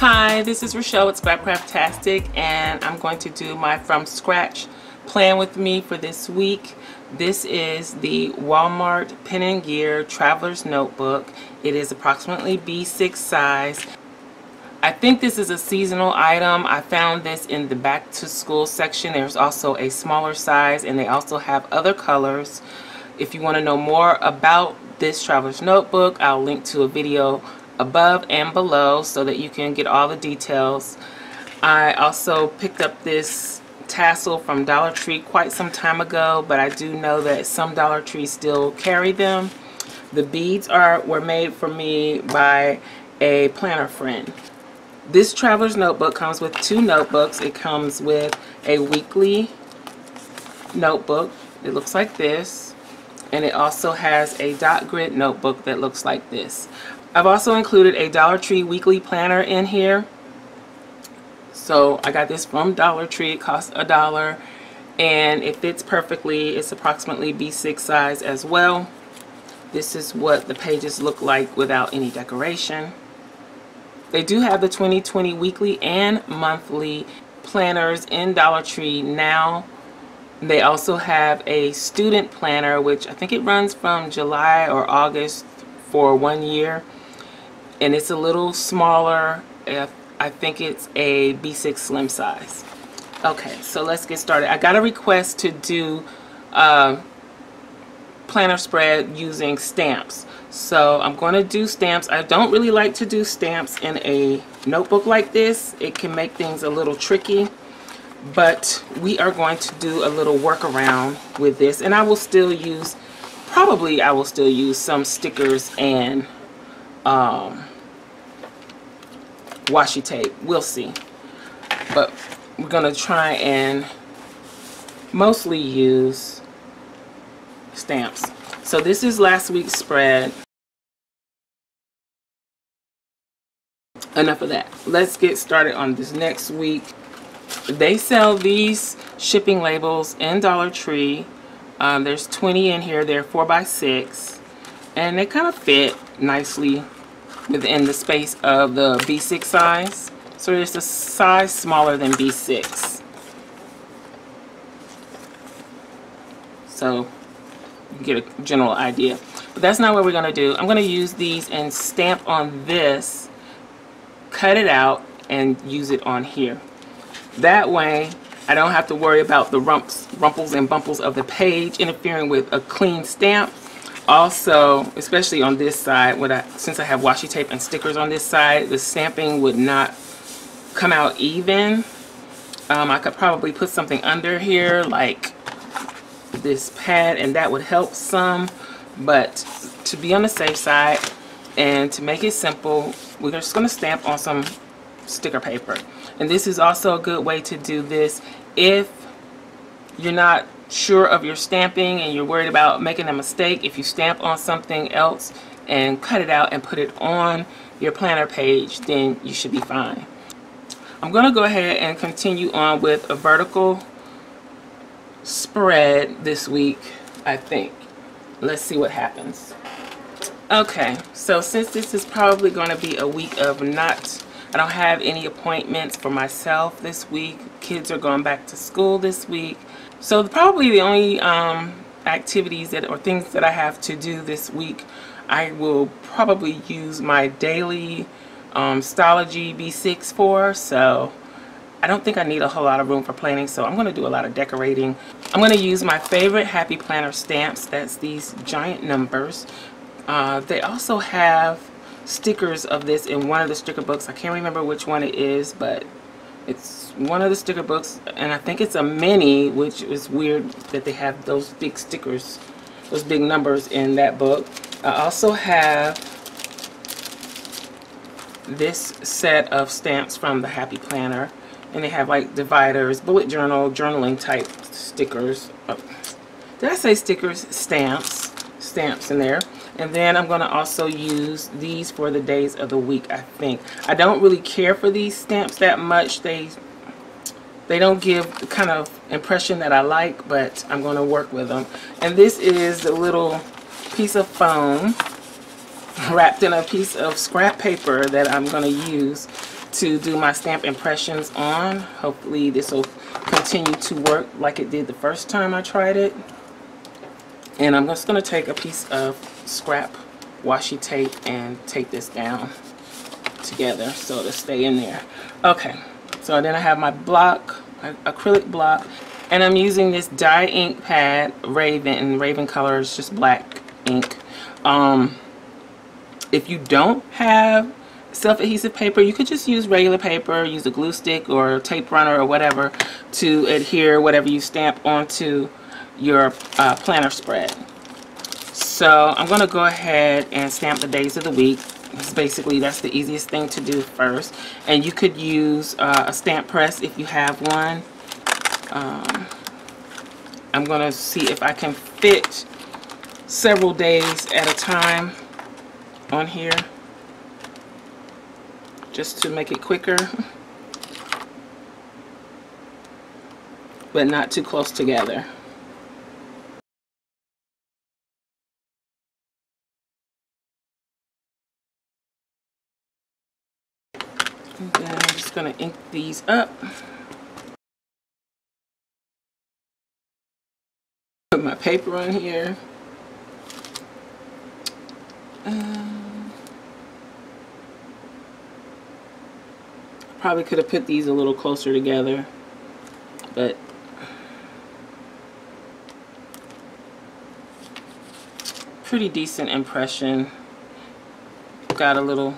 Hi, this is Rachelle with Scrapcraftastic, and I'm going to do my from scratch plan with me for this week. This is the Walmart Pen & Gear Traveler's Notebook. It is approximately B6 size. I think this is a seasonal item. I found this in the back to school section. There's also a smaller size, and they also have other colors. If you want to know more about this Traveler's Notebook, I'll link to a video above and below so that you can get all the details. I also picked up this tassel from Dollar Tree quite some time ago, but I do know that some Dollar Trees still carry them. The beads were made for me by a planner friend. This Traveler's Notebook comes with two notebooks. It comes with a weekly notebook. It looks like this, and it also has a dot grid notebook that looks like this. I've also included a Dollar Tree weekly planner in here. So I got this from Dollar Tree. It costs $1 and it fits perfectly. It's approximately B6 size as well. This is what the pages look like without any decoration. They do have the 2020 weekly and monthly planners in Dollar Tree now. They also have a student planner, which I think it runs from July or August for 1 year. And it's a little smaller. I think it's a B6 slim size. Okay, so let's get started. I got a request to do planner spread using stamps. So I'm going to do stamps. I don't really like to do stamps in a notebook like this. It can make things a little tricky. But we are going to do a little workaround with this. And I will still use, probably I will still use some stickers and washi tape. We'll see, but we're gonna try and mostly use stamps. So this is last week's spread. Enough of that. Let's get started on this next week. They sell these shipping labels in Dollar Tree. There's 20 in here. They're 4x6 and they kind of fit nicely within the space of the B6 size. So it's a size smaller than B6. So you get a general idea. But that's not what we're going to do. I'm going to use these and stamp on this, cut it out, and use it on here. That way I don't have to worry about the rumples and bumples of the page interfering with a clean stamp. Also, especially on this side, since I have washi tape and stickers on this side, the stamping would not come out even. I could probably put something under here like this pad, and that would help some. But to be on the safe side and to make it simple, we're just going to stamp on some sticker paper. And this is also a good way to do this if you're not sure of your stamping and you're worried about making a mistake. If you stamp on something else and cut it out and put it on your planner page, then you should be fine. I'm going to go ahead and continue on with a vertical spread this week, I think. Let's see what happens. Okay, so since this is probably going to be a week of I don't have any appointments for myself this week. Kids are going back to school this week. So probably the only activities or things that I have to do this week, I will probably use my daily Stalogy B6 for. So I don't think I need a whole lot of room for planning, so I'm going to do a lot of decorating. I'm going to use my favorite Happy Planner stamps. That's these giant numbers. They also have stickers of this in one of the sticker books. I can't remember which one it is, but it's one of the sticker books, and I think it's a mini, which is weird that they have those big stickers, those big numbers in that book. I also have this set of stamps from the Happy Planner, and they have like dividers, bullet journal, journaling type stickers. Did I say stickers? Stamps in there. And then I'm going to also use these for the days of the week, I think. I don't really care for these stamps that much. They don't give the kind of impression that I like, but I'm going to work with them. And this is the little piece of foam wrapped in a piece of scrap paper that I'm going to use to do my stamp impressions on. Hopefully this will continue to work like it did the first time I tried it. And I'm just going to take a piece of scrap washi tape and tape this down together so it'll stay in there. Okay, so then I have my block, acrylic block, and I'm using this dye ink pad, Raven, and Raven color is just black ink. If you don't have self-adhesive paper, you could just use regular paper, use a glue stick or a tape runner or whatever to adhere whatever you stamp onto your planner spread. So I'm going to go ahead and stamp the days of the week. Basically, that's the easiest thing to do first. And you could use a stamp press if you have one. I'm going to see if I can fit several days at a time on here, just to make it quicker, but not too close together. And then I'm just going to ink these up. Put my paper on here. Probably could have put these a little closer together, but pretty decent impression. Got a little,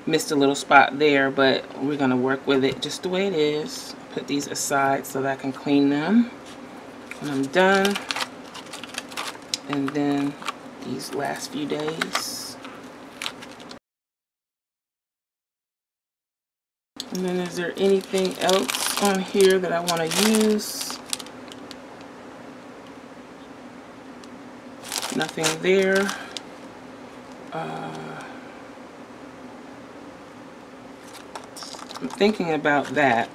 missed a little spot there, but we're gonna work with it just the way it is. Put these aside so that I can clean them when I'm done. And then these last few days. And then is there anything else on here that I want to use? Nothing there. I'm thinking about that.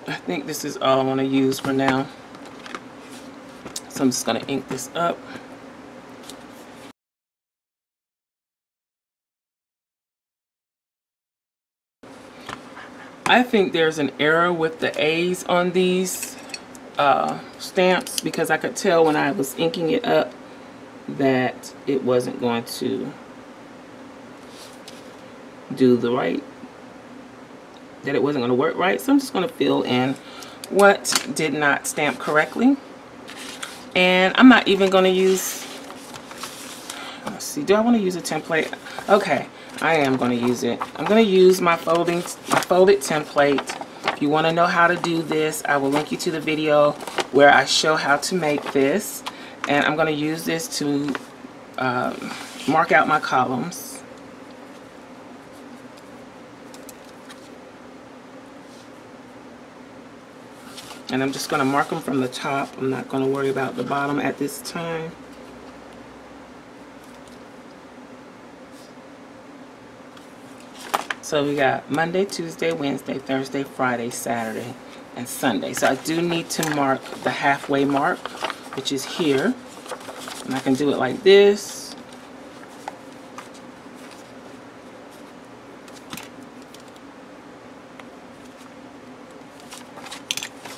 I think this is all I want to use for now. So I'm just going to ink this up. I think there's an error with the A's on these stamps, because I could tell when I was inking it up that it wasn't going to do the right, that it wasn't going to work right. So I'm just going to fill in what did not stamp correctly. And I'm not even going to use, let's see, do I want to use a template? Okay, I am going to use it. I'm going to use my folded template. If you want to know how to do this, I will link you to the video where I show how to make this. And I'm going to use this to mark out my columns. And I'm just going to mark them from the top. I'm not going to worry about the bottom at this time. So we got Monday, Tuesday, Wednesday, Thursday, Friday, Saturday, and Sunday. So I do need to mark the halfway mark, which is here. And I can do it like this.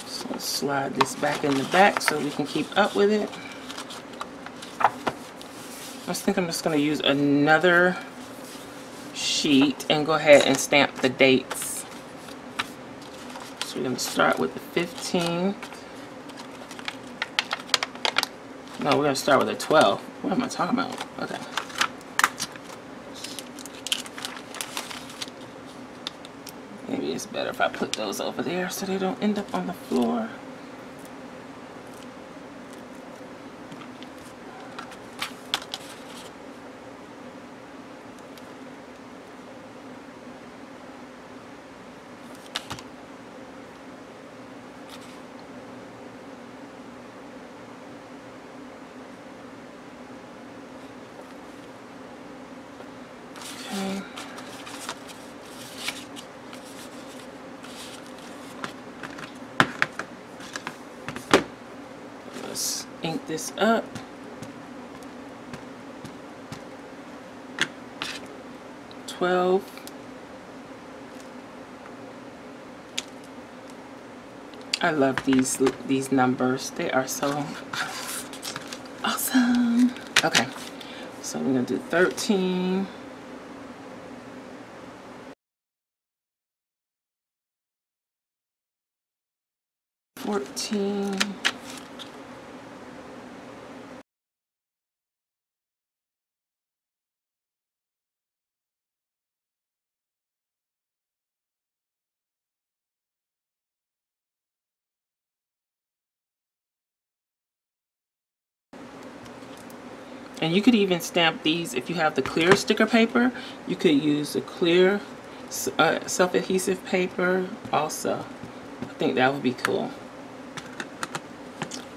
So let's slide this back in the back so we can keep up with it. I think I'm just going to use another sheet and go ahead and stamp the dates. So we're going to start with the 15th. No, we're going to start with the 12th. What am I talking about? Okay. Maybe it's better if I put those over there so they don't end up on the floor. Okay. Let's ink this up. 12. I love these numbers. They are so awesome. Okay, so we're gonna do 13. 14. And you could even stamp these if you have the clear sticker paper. You could use a clear self-adhesive paper also. I think that would be cool.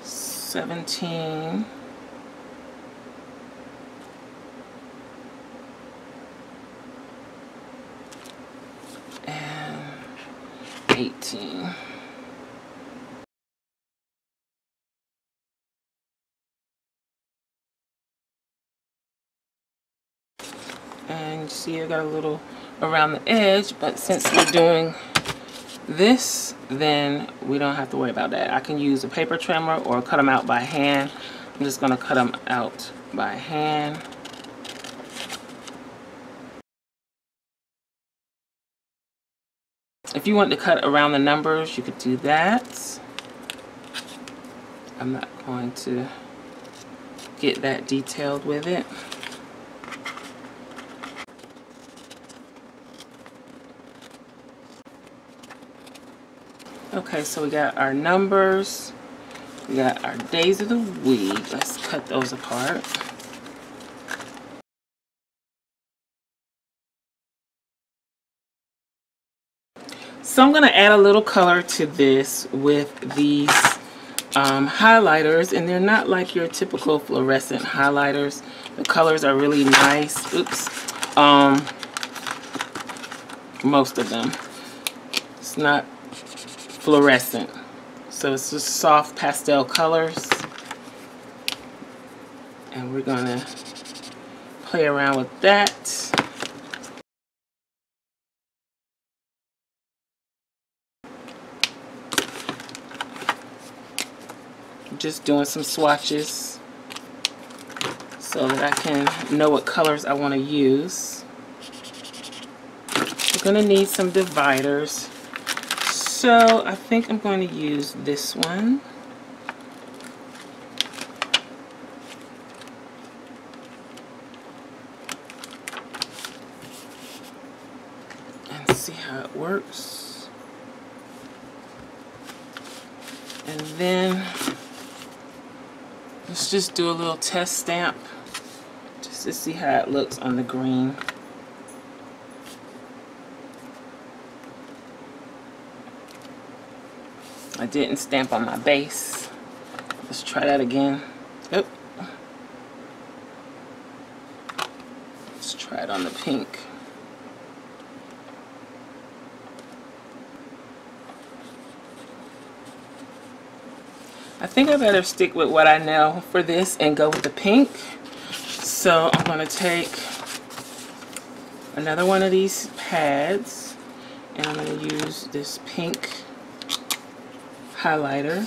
17. And 18. And you see I got a little around the edge, but since we're doing this, then we don't have to worry about that. I can use a paper trimmer or cut them out by hand. I'm just going to cut them out by hand. If you want to cut around the numbers, you could do that. I'm not going to get that detailed with it. Okay, so we got our numbers, we got our days of the week. Let's cut those apart. So I'm going to add a little color to this with these highlighters, and they're not like your typical fluorescent highlighters. The colors are really nice. Oops. Most of them. It's not fluorescent, so it's just soft pastel colors, and we're gonna play around with that. Just doing some swatches so that I can know what colors I want to use. We're gonna need some dividers. So I think I'm going to use this one. And see how it works. And then let's just do a little test stamp just to see how it looks on the green. I didn't stamp on my base. Let's try that again. Oop. Let's try it on the pink. I think I better stick with what I know for this and go with the pink. So I'm going to take another one of these pads, and I'm going to use this pink highlighter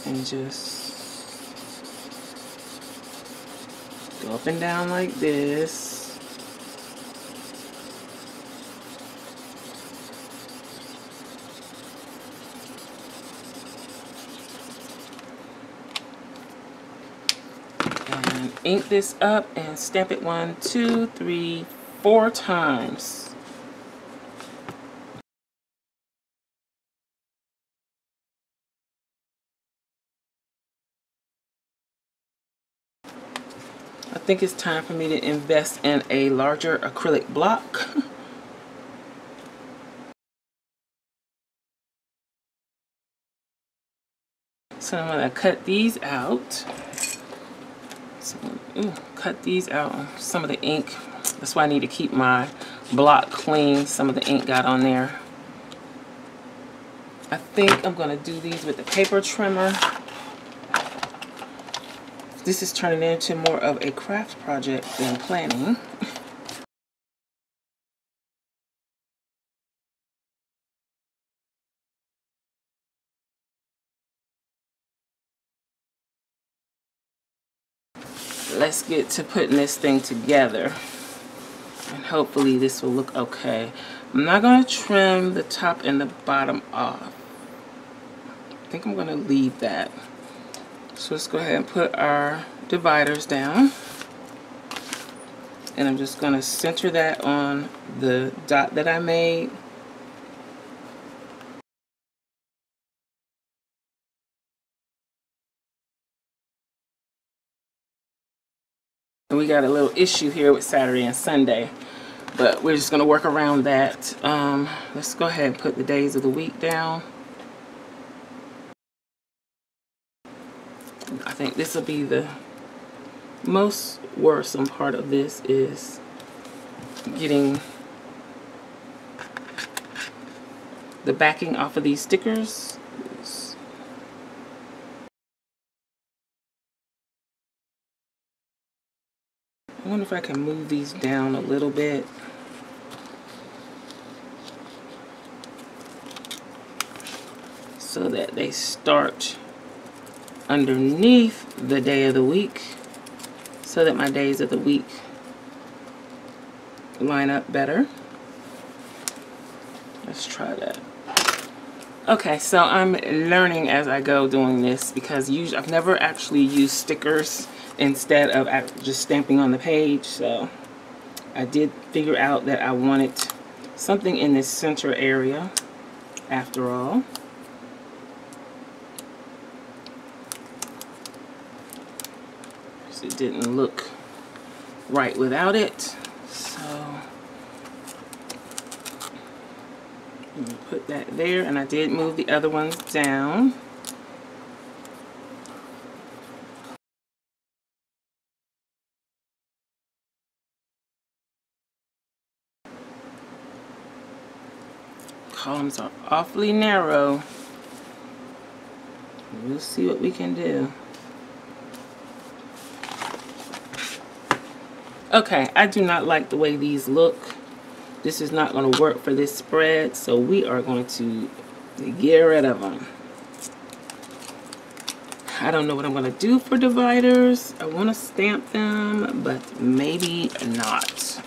and just go up and down like this. And ink this up and stamp it 1, 2, 3, 4 times. I think it's time for me to invest in a larger acrylic block. So I'm going to cut these out. So, cut these out. Some of the ink. That's why I need to keep my block clean. Some of the ink got on there. I think I'm going to do these with the paper trimmer. this is turning into more of a craft project than planning. Let's get to putting this thing together, and hopefully this will look okay. I'm not going to trim the top and the bottom off. I think I'm going to leave that. So let's go ahead and put our dividers down, and I'm just going to center that on the dot that I made. And we got a little issue here with Saturday and Sunday, but we're just going to work around that. Let's go ahead and put the days of the week down. I think this will be the most worrisome part of this, is getting the backing off of these stickers. I wonder if I can move these down a little bit. So that they start underneath the day of the week, so that my days of the week line up better. Let's try that. Okay, so I'm learning as I go doing this, because usually I've never actually used stickers instead of just stamping on the page. So I did figure out that I wanted something in this center area after all. It didn't look right without it, so I'm gonna put that there, and I did move the other ones down. Columns are awfully narrow. We'll see what we can do. Okay, I do not like the way these look. This is not going to work for this spread, so we are going to get rid of them. I don't know what I'm going to do for dividers. I want to stamp them, but maybe not.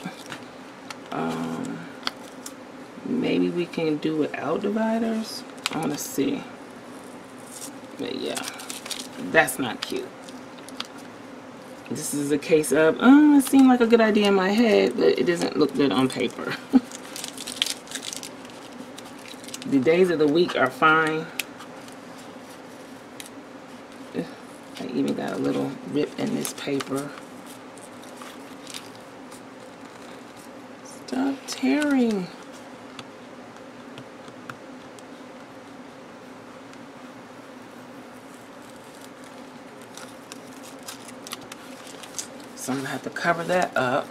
Maybe we can do without dividers. I want to see. But yeah, that's not cute. This is a case of, it seemed like a good idea in my head, but it doesn't look good on paper. The days of the week are fine. I even got a little rip in this paper. Stop tearing. So I'm going to have to cover that up.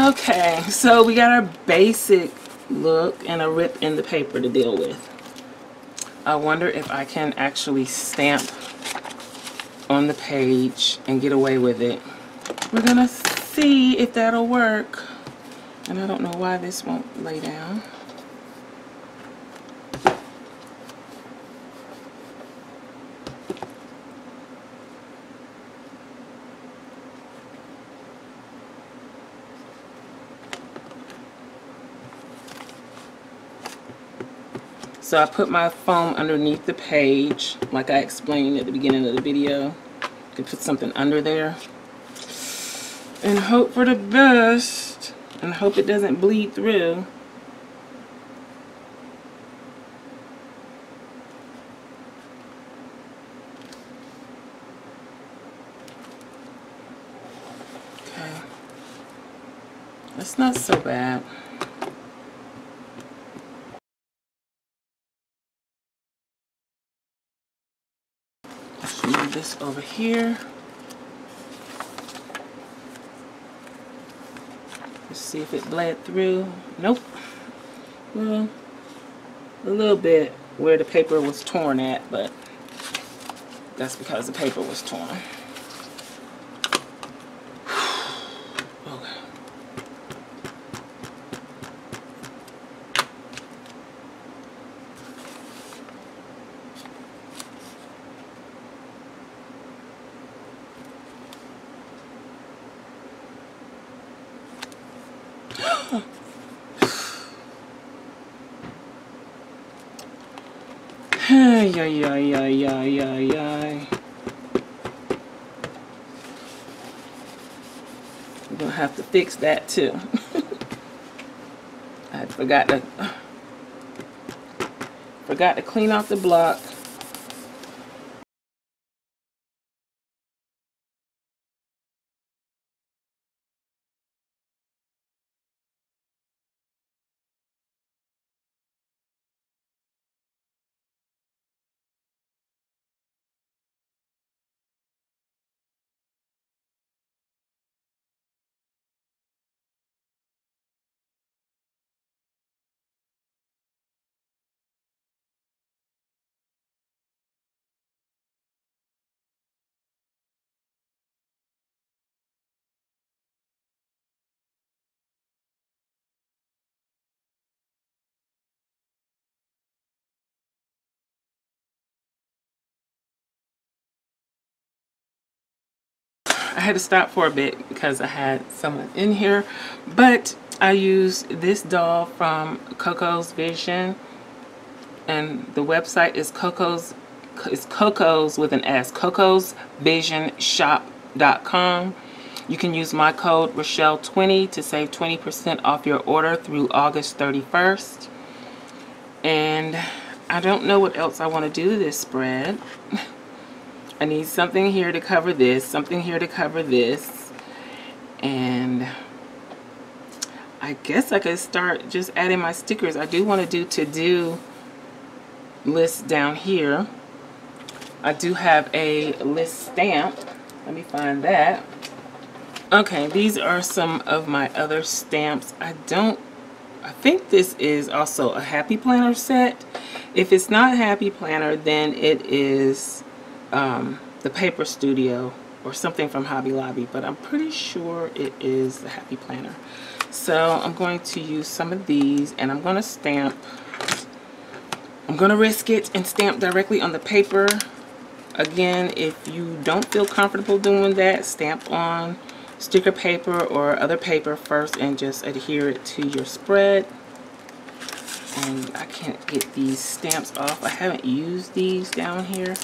Okay, so we got our basic look and a rip in the paper to deal with. I wonder if I can actually stamp on the page and get away with it. We're going to see if that'll work. And I don't know why this won't lay down. So I put my foam underneath the page, like I explained at the beginning of the video. You can put something under there and hope for the best, and hope it doesn't bleed through. Okay, that's not so bad. Move this over here. Let's see if it bled through. Nope. Well, a little bit where the paper was torn at, but that's because the paper was torn. Ay, ay, ay, ay, ay, ay, ay. I'm gonna have to fix that too. I forgot to clean off the block. I had to stop for a bit because I had someone in here, but I used this doll from Coco's Vision, and the website is Coco's with an S, cocosvisionshop.com. You can use my code Rachelle20 to save 20% off your order through August 31st. And I don't know what else I want to do to this spread. I need something here to cover this, something here to cover this, and I guess I could start just adding my stickers. I do want to do to-do lists down here. I do have a list stamp. Let me find that. Okay, these are some of my other stamps. I think this is also a Happy Planner set. If it's not Happy Planner, then it is the Paper Studio or something from Hobby Lobby, but I'm pretty sure it is the Happy Planner. So I'm going to use some of these, and I'm going to stamp. I'm going to risk it and stamp directly on the paper. Again, if you don't feel comfortable doing that, stamp on sticker paper or other paper first and just adhere it to your spread. And I can't get these stamps off. I haven't used these down here.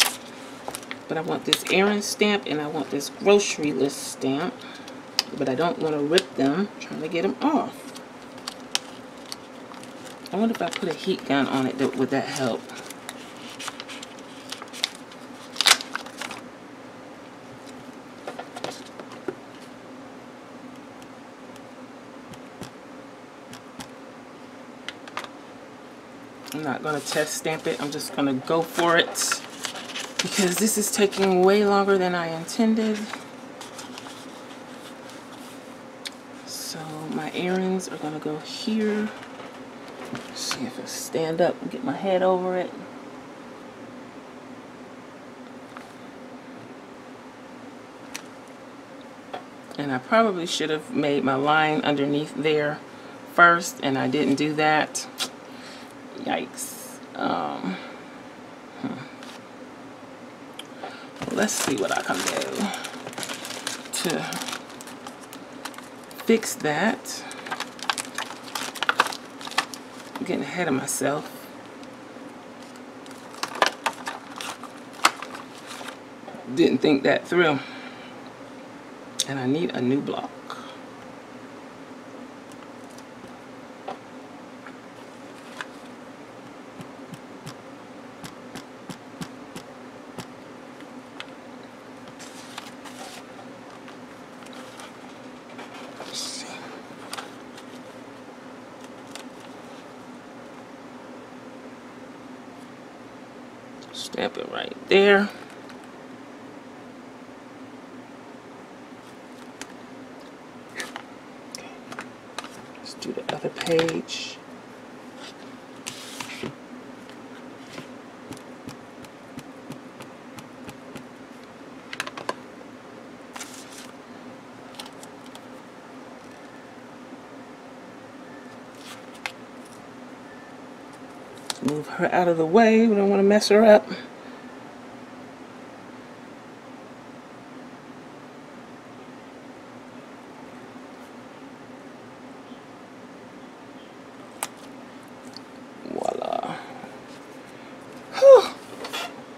But I want this errand stamp and I want this grocery list stamp. But I don't want to rip them. I'm trying to get them off. I wonder if I put a heat gun on it, would that help? I'm not going to test stamp it. I'm just going to go for it, because this is taking way longer than I intended. So my errands are going to go here. Let's see if I stand up and get my head over it. And I probably should have made my line underneath there first, and I didn't do that. Yikes. Let's see what I can do to fix that. I'm getting ahead of myself. Didn't think that through. And I need a new block. Stamp it right there. Okay. Let's do the other page. Move her out of the way. We don't want to mess her up.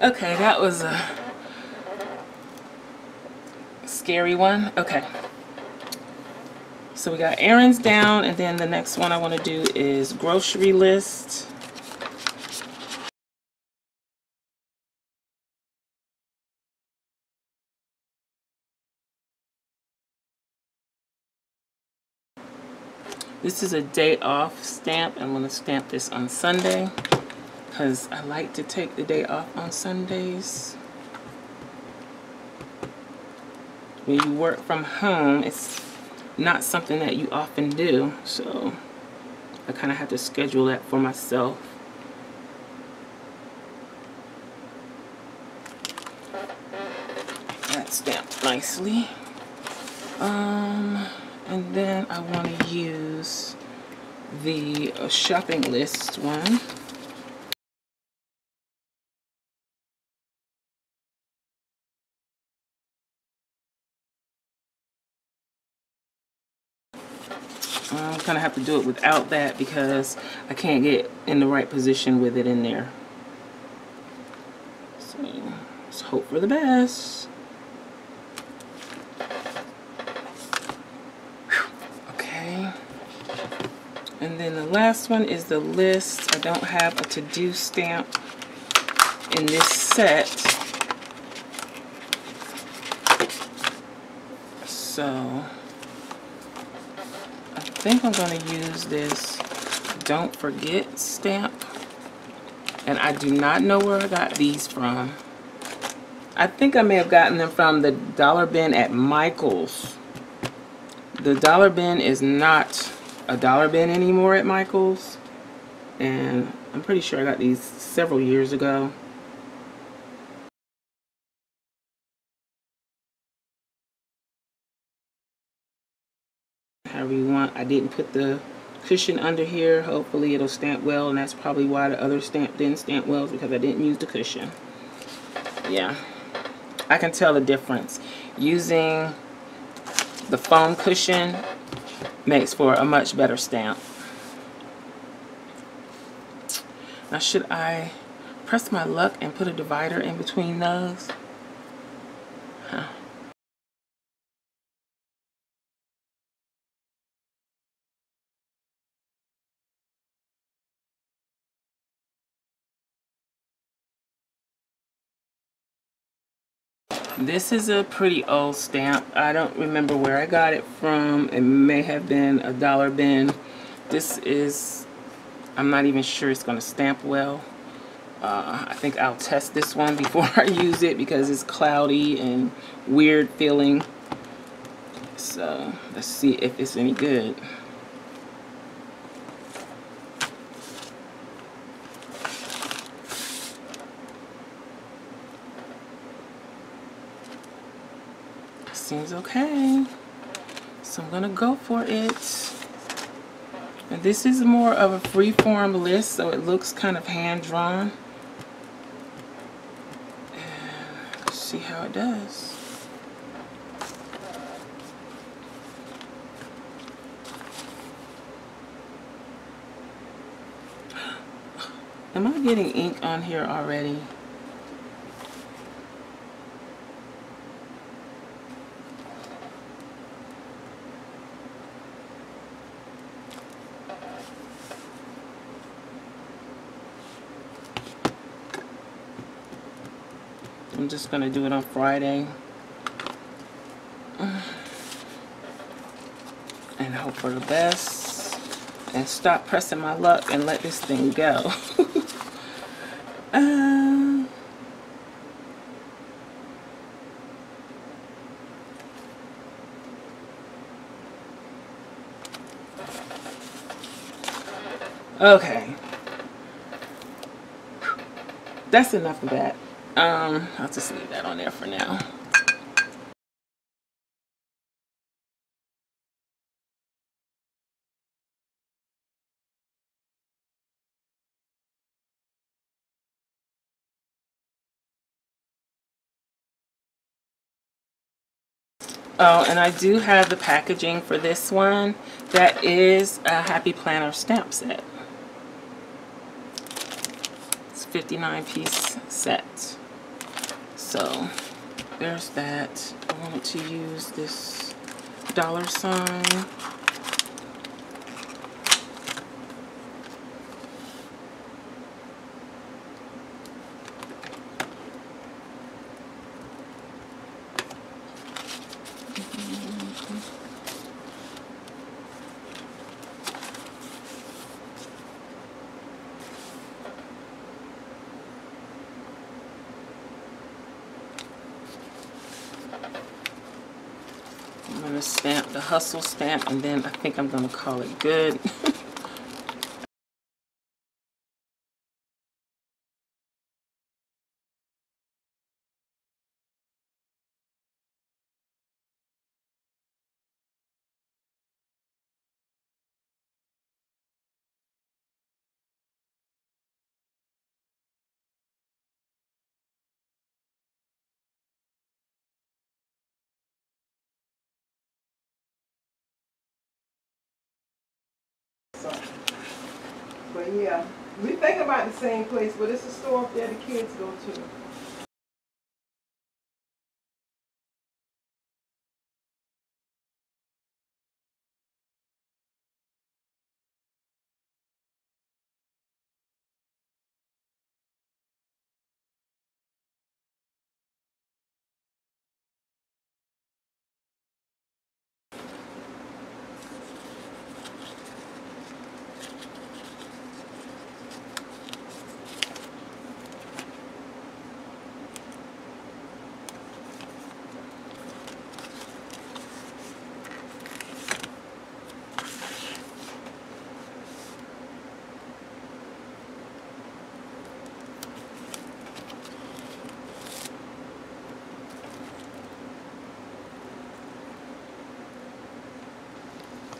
Okay, that was a scary one. Okay. So we got errands down, and then the next one I want to do is grocery list. This is a day off stamp. I'm going to stamp this on Sunday because I like to take the day off on Sundays. When you work from home, it's not something that you often do, so I kind of have to schedule that for myself. That's stamped nicely. And then I want to use the shopping list one. I'm gonna have to do it without that because I can't get in the right position with it in there. So let's hope for the best. Okay. And then the last one is the list. I don't have a to-do stamp in this set. So I think I'm going to use this don't forget stamp, and I do not know where I got these from. I think I may have gotten them from the dollar bin at Michael's. The dollar bin is not a dollar bin anymore at Michael's, and I'm pretty sure I got these several years ago. However you want. I didn't put the cushion under here. Hopefully it'll stamp well, and that's probably why the other stamp didn't stamp well, because I didn't use the cushion. Yeah, I can tell the difference. Using the foam cushion makes for a much better stamp. Now, should I press my luck and put a divider in between those? Huh. This is a pretty old stamp. I don't remember where I got it from. It may have been a dollar bin. This is, I'm not even sure it's going to stamp well. I think I'll test this one before I use it because it's cloudy and weird feeling. So let's see if it's any good. Seems okay. So I'm gonna go for it. And this is more of a free-form list, so it looks kind of hand-drawn. Let's see how it does. Am I getting ink on here already? I'm just going to do it on Friday and hope for the best and stop pressing my luck and let this thing go. Okay, that's enough of that. I'll just leave that on there for now. Oh, and I do have the packaging for this one. That is a Happy Planner stamp set. It's a 59-piece set. So there's that. I wanted to use this $sign. I'm going to stamp the hustle stamp, and then I think I'm going to call it good. But yeah, we think about the same place, but it's a store up there the kids go to.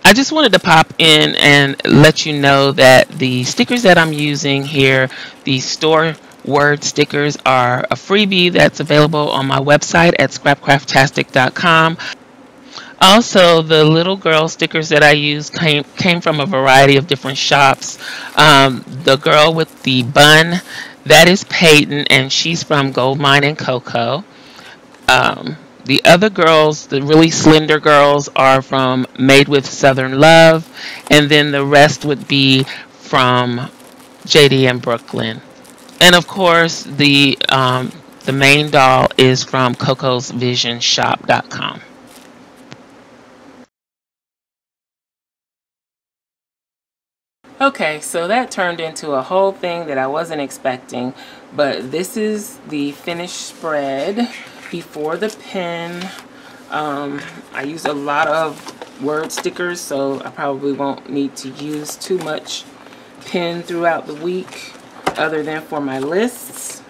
I just wanted to pop in and let you know that the stickers that I'm using here, the store word stickers, are a freebie that's available on my website at scrapcraftastic.com. Also, the little girl stickers that I used came from a variety of different shops. The girl with the bun, that is Peyton, and she's from Gold Mine and Cocoa. The other girls, the really slender girls, are from Made with Southern Love, and then the rest would be from JD and Brooklyn. And of course, the main doll is from cocosvisionshop.com. Okay, so that turned into a whole thing that I wasn't expecting, but this is the finished spread before the pen. I used a lot of word stickers, so I probably won't need to use too much pen throughout the week other than for my lists.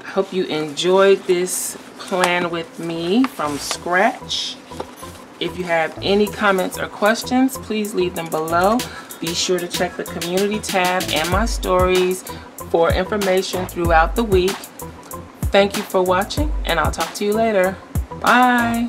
I hope you enjoyed this plan with me from scratch. If you have any comments or questions, please leave them below. Be sure to check the community tab and my stories for information throughout the week. Thank you for watching, and I'll talk to you later. Bye.